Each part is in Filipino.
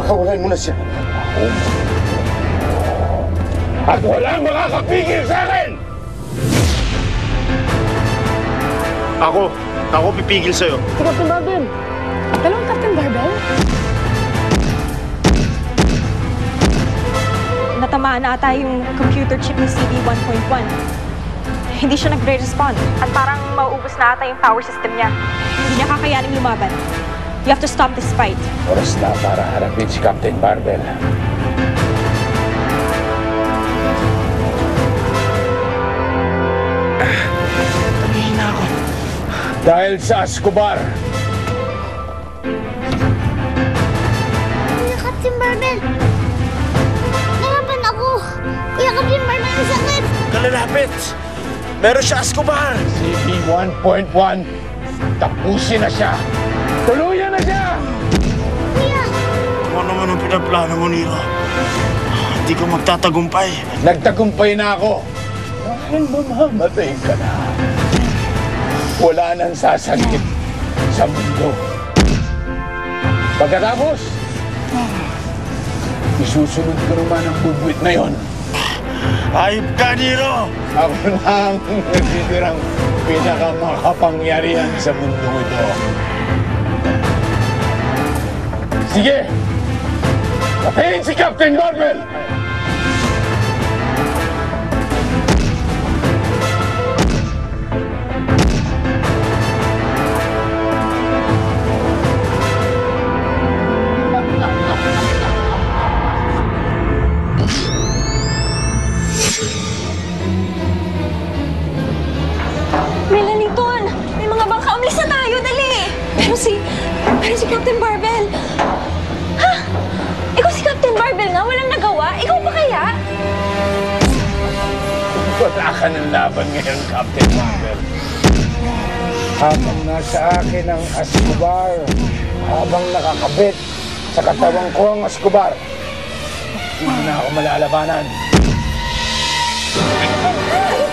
Pakawalan mo na siya. At walang makakapigil sa akin! Ako pipigil sa'yo. Si Captain Barbell! Dalawang Captain Barbell? Natamaan na ata yung computer chip ni CD1.1. Hindi siya nagre-respond. At parang mauubos na ata yung power system niya. Hindi niya kakayaning lumaban. You have to stop this fight. Oras na para harapin si Captain Barbell. Tumihina ako. Dahil sa Escobar, Kuya Captain Barbell! Nalaban ako! Kuya Captain Barbell, ang sakit! Kalalapit! Meron siya Escobar! CD1.1, tapusin na siya! Tuluyan na siya! Kuya! Kung ano man ang pinaplano mo, Nero, hindi ko magtatagumpay. Nagtagumpay na ako. Dahil mamamatay ka na. Wala nang sasakit sa mundo. Pagkatapos, isusunod ko naman ang bubuit na yon. Ayop ka, Nero! Ako na ang natitirang pinakamakapangyarihan sa mundo ito. Sige! Patayin si Captain Barbell! Melanie, Ton! May mga bangka. Umalis na tayo, dali! Pero si Captain Barbell. Ha? Ikaw si Captain Barbell nga? Walang nagawa? Ikaw pa kaya? Wala ka ng laban ngayon, Captain Barbell. Habang nasa akin ang Escobar, habang nakakabit sa katawan ko ang Escobar, hindi na ako malalabanan.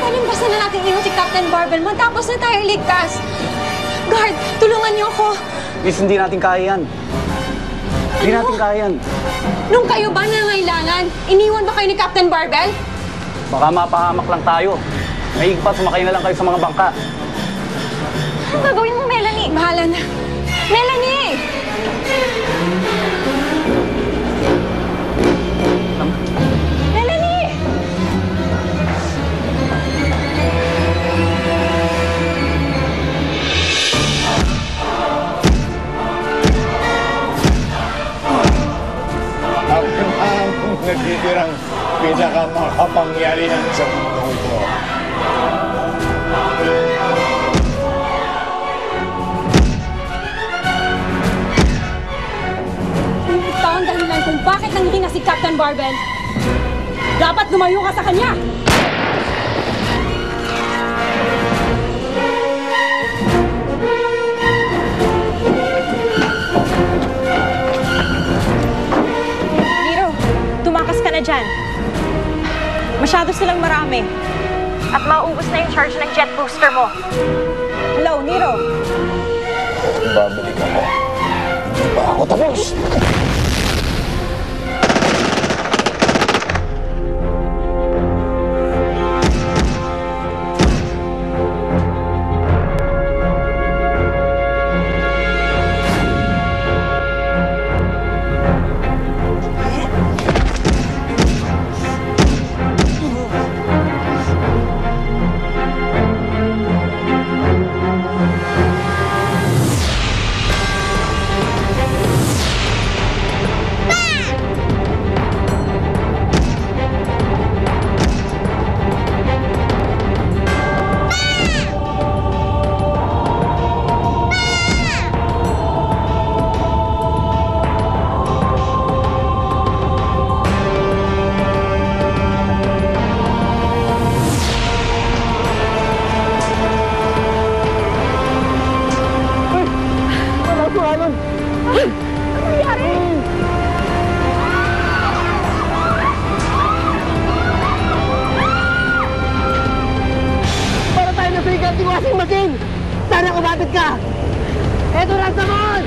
Palimbasan na natin iho si Captain Barbell. Matapos na tayo ligtas. Guard, tulungan niyo ako. Miss, hindi natin kaya yan. Hindi natin kaya yan. Nung kayo ba nangailangan, iniwan ba kayo ni Captain Barbell? Baka mapahamak lang tayo. Mahigpat, sumakay na lang kayo sa mga bangka. Ano gagawin mo, Melanie? Bahala na. Melanie! Melanie! Ako na ang natitirang pinakamakapangyarihan sa mundo ito. Ito ang dahilan kung bakit nanghina si Captain Barbell. Dapat lumayo ka sa kanya! Nero, tumakas ka na dyan. Masyado silang marami. At mauubos na yung charge ng jet booster mo. Hello, Nero. Babalik ako. Hindi pa ako tapos. Iwasing maging! Sana kumapit ka! Eto, Ransamon!